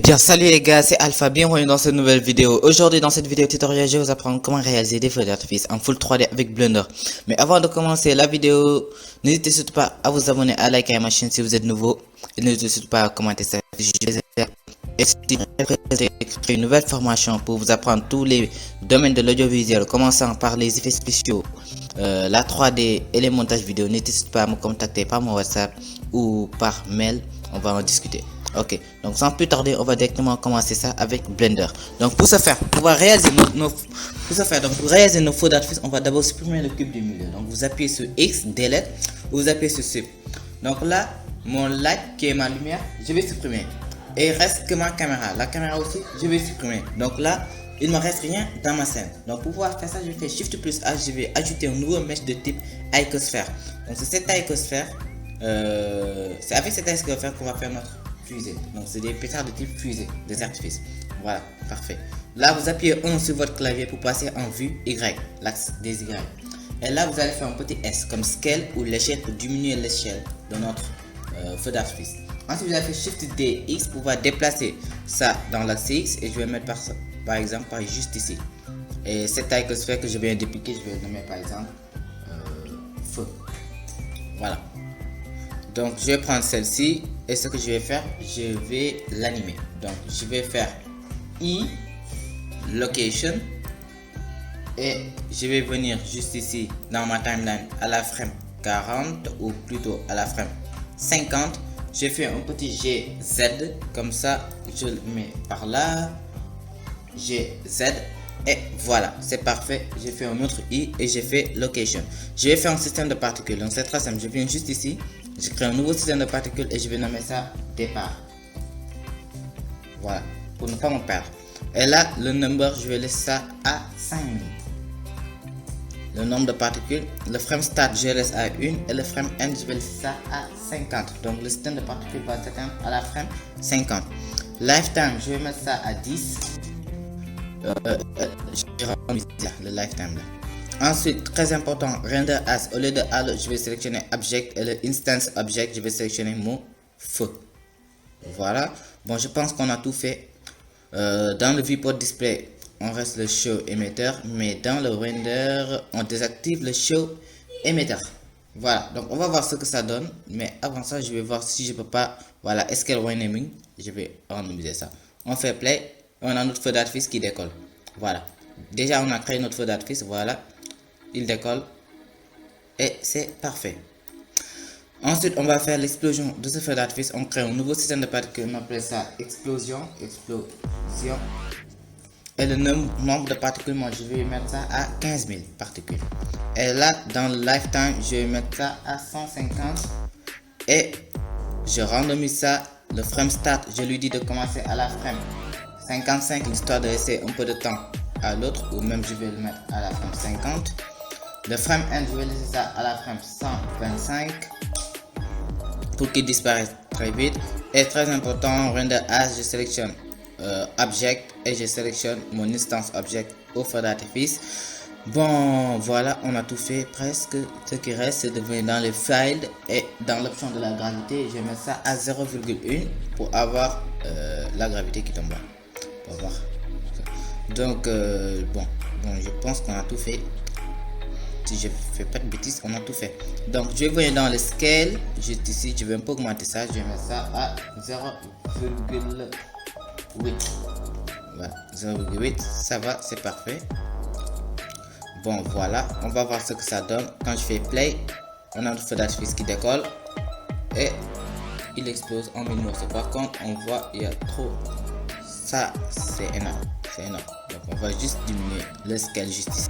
Bien, salut les gars, c'est Alpha, bienvenue dans cette nouvelle vidéo. Aujourd'hui dans cette vidéo tutoriel, je vais vous apprendre comment réaliser des feux d'artifice en full 3D avec Blender. Mais avant de commencer la vidéo, n'hésitez surtout pas à vous abonner, à liker ma chaîne si vous êtes nouveau. Et n'hésitez surtout pas à commenter ça. Et si vous créer une nouvelle formation pour vous apprendre tous les domaines de l'audiovisuel, commençant par les effets spéciaux, la 3D et les montages vidéo, n'hésitez surtout pas à me contacter par mon WhatsApp ou par mail, on va en discuter. Ok, donc sans plus tarder, on va directement commencer ça avec Blender. Donc pour ce faire, pour réaliser nos feux d'artifice, on va d'abord supprimer le cube du milieu. Donc vous appuyez sur X, Delete, vous appuyez sur Sup. Donc là, mon light qui est ma lumière, je vais supprimer. Et il reste que ma caméra. La caméra aussi, je vais supprimer. Donc là, il ne me reste rien dans ma scène. Donc pour pouvoir faire ça, je vais faire Shift plus H, je vais ajouter un nouveau mesh de type Icosphère. Donc c'est cette Icosphère, c'est avec cette Icosphère qu'on va faire notre fusée. Donc c'est des pétards de type fusée, des artifices. Voilà, parfait. Là vous appuyez 1 sur votre clavier pour passer en vue Y, l'axe des Y. Et là vous allez faire un petit S comme scale ou l'échelle pour diminuer l'échelle de notre feu d'artifice. Ensuite vous allez faire Shift D X pour pouvoir déplacer ça dans l'axe X et je vais mettre par exemple juste ici. Et cette icosphère que je viens de piquer, je vais nommer par exemple feu. Voilà. Donc je vais prendre celle-ci et ce que je vais faire, je vais l'animer. Donc je vais faire I location et je vais venir juste ici dans ma timeline à la frame 40 ou plutôt à la frame 50. Je fais un petit GZ comme ça, je le mets par là, GZ et voilà, c'est parfait. J'ai fait un autre I et j'ai fait location. Je vais faire un système de particules, donc c'est très simple. Je viens juste ici, je crée un nouveau système de particules et je vais nommer ça départ. Voilà, pour ne pas me perdre. Et là, le number, je vais laisser ça à 5000. Le nombre de particules, le frame start, je laisse à 1 et le frame end, je vais laisser ça à 50. Donc le système de particules va s'éteindre à la frame 50. Lifetime, je vais mettre ça à 10. Je remis le lifetime là. Ensuite, très important, render as, au lieu de halo, je vais sélectionner object et le instance object, je vais sélectionner mon feu. Voilà. Bon, je pense qu'on a tout fait. Dans le viewport display, on reste le show emitter, mais dans le render, on désactive le show emitter. Voilà. Donc, on va voir ce que ça donne, mais avant ça, je vais voir si je peux pas. Voilà, scale renaming, je vais randomiser ça. On fait play. On a notre feu d'artifice qui décolle. Voilà. Déjà, on a créé notre feu d'artifice. Voilà. Il décolle. Et c'est parfait. Ensuite, on va faire l'explosion de ce feu d'artifice. On crée un nouveau système de particules. On appelle ça explosion. Explosion. Et le nombre de particules, moi, je vais mettre ça à 15 000 particules. Et là, dans le lifetime, je vais mettre ça à 150. Et je randomise ça. Le frame start, je lui dis de commencer à la frame 55, l'histoire de rester un peu de temps à l'autre, ou même je vais le mettre à la frame 50. Le frame end, je vais laisser ça à la frame 125 pour qu'il disparaisse très vite. Et très important, render as, je sélectionne object et je sélectionne mon instance object au feu d'artifice. Bon, voilà, on a tout fait presque. Ce qui reste, c'est de venir dans les files et dans l'option de la gravité, je vais mettre ça à 0,1 pour avoir la gravité qui tombe là. On va voir. Donc bon, je pense qu'on a tout fait. Si je fais pas de bêtises, on a tout fait. Donc je vais venir dans le scale, juste ici, je vais un peu augmenter ça, je vais mettre ça à 0,8. Voilà, 0,8, ça va, c'est parfait. Bon, voilà, on va voir ce que ça donne. Quand je fais play, on a notre feu d'artifice qui décolle et il explose en 1000 morceaux. Par contre, on voit il y a trop. Ça, c'est énorme. C'est énorme. Donc, on va juste diminuer le scale juste ici.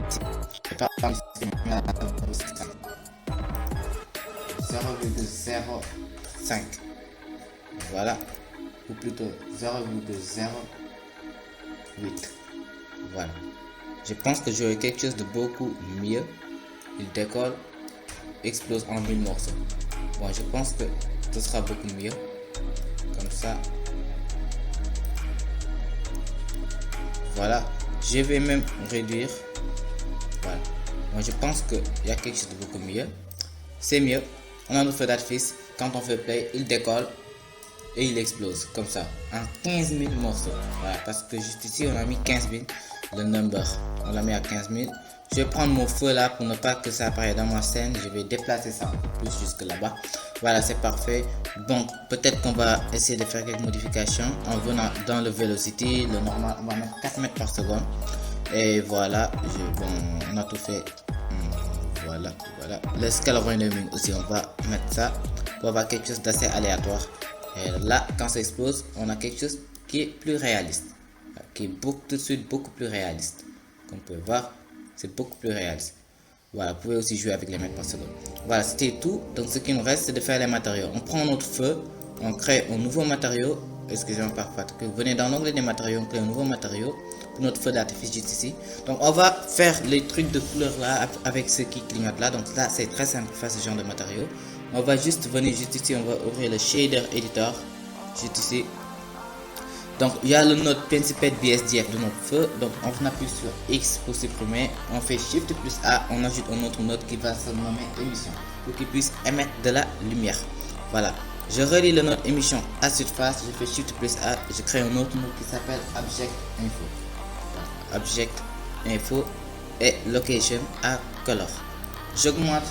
Je vais pas prendre 0,05. Voilà. Ou plutôt 0,08. Voilà. Je pense que j'aurai quelque chose de beaucoup mieux. Il décolle, explose en 1000 morceaux. Bon, je pense que ce sera beaucoup mieux. Comme ça. Voilà, je vais même réduire. Voilà, moi je pense qu'il y a quelque chose de beaucoup mieux. C'est mieux. On a notre feu d'artifice. Quand on fait play, il décolle. et il explose comme ça en 15 000 morceaux. Voilà, parce que juste ici on a mis 15 000, le number on l'a mis à 15 000. Je vais prendre mon feu là pour ne pas que ça apparaisse dans ma scène. Je vais déplacer ça un peu plus jusque là-bas. Voilà, c'est parfait. Donc peut-être qu'on va essayer de faire quelques modifications en venant dans le velocity, le normal, on va mettre 4 mètres par seconde. Et voilà, bon, on a tout fait. Voilà. Le scale renaming aussi, on va mettre ça pour avoir quelque chose d'assez aléatoire. Et là, quand ça explose, on a quelque chose qui est plus réaliste, qui est tout de suite beaucoup plus réaliste. Comme vous pouvez voir, c'est beaucoup plus réaliste. Voilà, vous pouvez aussi jouer avec les mètres par seconde. Voilà, c'était tout. Donc ce qui nous reste, c'est de faire les matériaux. On prend notre feu, on crée un nouveau matériau. Excusez-moi parfois que vous venez dans l'onglet des matériaux, on crée un nouveau matériau pour notre feu d'artifice juste ici. Donc on va faire les trucs de couleur là avec ce qui clignote là. Donc là c'est très simple pour faire ce genre de matériaux. On va juste venir juste ici, on va ouvrir le shader editor juste ici. Donc il y a le node Principate BSDF de notre feu. Donc on appuie sur X pour supprimer, on fait Shift plus A, on ajoute un autre node qui va se nommer émission pour qu'il puisse émettre de la lumière. Voilà, je relie le node émission à surface, je fais Shift plus A, je crée un autre node qui s'appelle Object Info. Object Info et Location à Color. J'augmente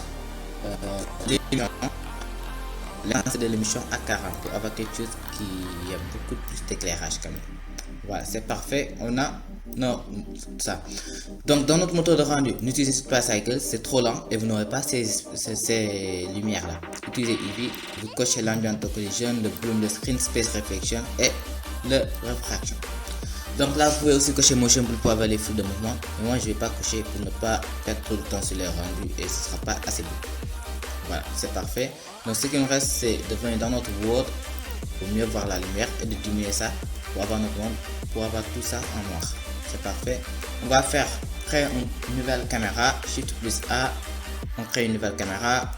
l'intensité de l'émission à 40 pour avoir quelque chose qui a beaucoup plus d'éclairage quand même. Voilà, c'est parfait. On a ça. Donc dans notre moteur de rendu, n'utilisez pas Cycle, c'est trop lent et vous n'aurez pas ces lumières là. Utilisez Eevee, vous cochez l'ambient collision, le bloom, le screen space reflection et le refraction. Donc là vous pouvez aussi cocher motion pour avoir les flous de mouvement, mais moi je vais pas cocher pour ne pas perdre trop de temps sur les rendus et ce sera pas assez beau. Voilà, c'est parfait. Donc ce qui nous reste, c'est de venir dans notre world pour mieux voir la lumière et de diminuer ça pour avoir notre monde, pour avoir tout ça en noir. C'est parfait. On va créer une nouvelle caméra. Shift plus A, on crée une nouvelle caméra.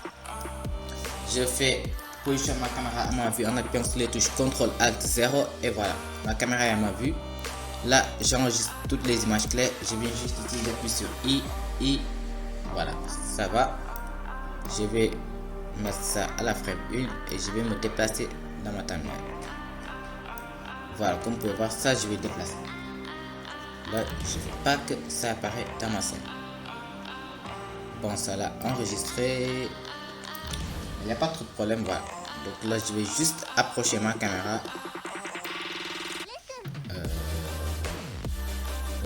Je fais position ma caméra à ma vue en appuyant sur les touches CTRL ALT 0 et voilà, ma caméra est à ma vue. Là, j'enregistre toutes les images clés. Je viens juste ici, j'appuie sur I, voilà, ça va. Je vais mettre ça à la frame 1 et je vais me déplacer dans ma timeline. Voilà, comme vous pouvez voir, ça je vais déplacer. Là, je ne veux pas que ça apparaît dans ma scène. Bon, ça l'a enregistré. Il n'y a pas trop de problème, voilà. Donc là, je vais juste approcher ma caméra.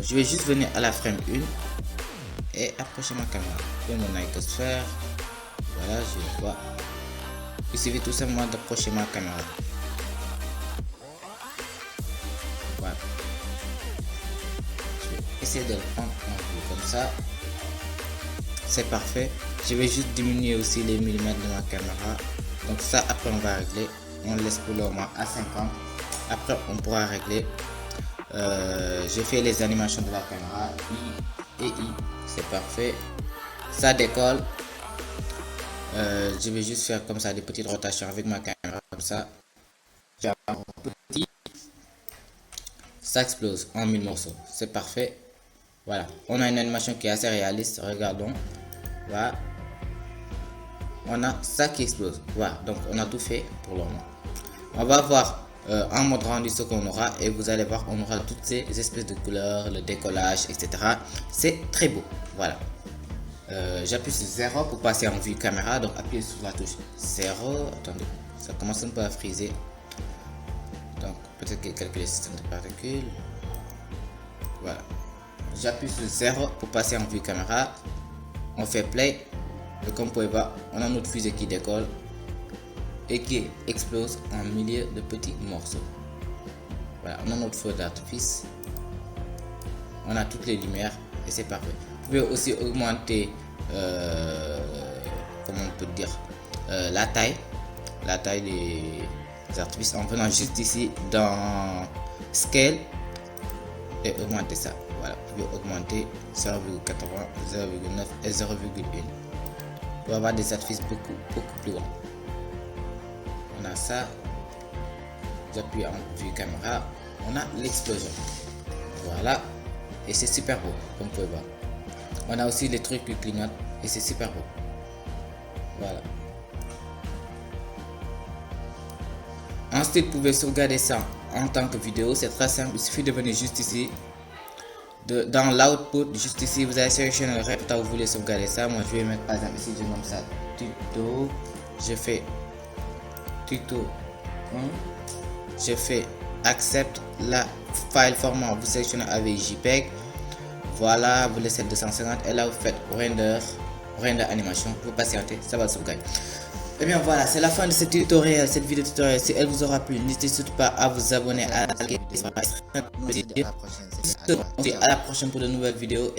Je vais juste venir à la frame 1 et approcher ma caméra. Je vais mon icosphère. Voilà, je vois. Il suffit tout simplement d'approcher ma caméra. Voilà. Je vais essayer de le prendre en vue comme ça. C'est parfait. Je vais juste diminuer aussi les millimètres de ma caméra. Donc ça, après on va régler. On laisse pour le moment à 50. Après on pourra régler. J'ai fait les animations de la caméra I et I. C'est parfait. Ça décolle. Je vais juste faire comme ça des petites rotations avec ma caméra comme ça. Ça explose en 1000 morceaux. C'est parfait. Voilà. On a une animation qui est assez réaliste. Regardons. Voilà. On a ça qui explose. Voilà. Donc on a tout fait pour le moment. On va voir en mode rendu ce qu'on aura et vous allez voir, on aura toutes ces espèces de couleurs, le décollage, etc. C'est très beau. Voilà. J'appuie sur 0 pour passer en vue caméra, donc appuyez sur la touche 0. Attendez, ça commence un peu à friser. Donc peut-être que calculer le système de particules. Voilà. J'appuie sur 0 pour passer en vue caméra. On fait play. Et comme vous pouvez voir, on a notre fusée qui décolle et qui explose en milliers de petits morceaux. Voilà, on a notre feu d'artifice. On a toutes les lumières et c'est parfait. Vous pouvez aussi augmenter, comment on peut dire, la taille des artifices en venant juste ici dans Scale et augmenter ça. Voilà, vous pouvez augmenter 0,80, 0,9 et 0,1 pour avoir des artifices beaucoup plus grands. On a ça, j'appuie en vue caméra, on a l'explosion. Voilà, et c'est super beau comme vous pouvez voir. On a aussi les trucs qui clignotent et c'est super beau. Voilà. Ensuite, vous pouvez sauvegarder ça en tant que vidéo. C'est très simple. Il suffit de venir juste ici. Dans l'output, juste ici, vous allez sélectionner le répertoire où vous voulez sauvegarder ça. Moi, je vais mettre par exemple ici, je nomme ça tuto. Je fais tuto 1. Je fais accept la file format. Vous sélectionnez avec JPEG. Voilà, vous laissez 250 et là vous faites render animation. Vous patientez, ça va sauvegarder. Et bien voilà, c'est la fin de ce tutoriel, cette vidéo tutoriel. Si elle vous aura plu, n'hésitez surtout pas à vous abonner à la chaîne. À la prochaine pour de nouvelles vidéos.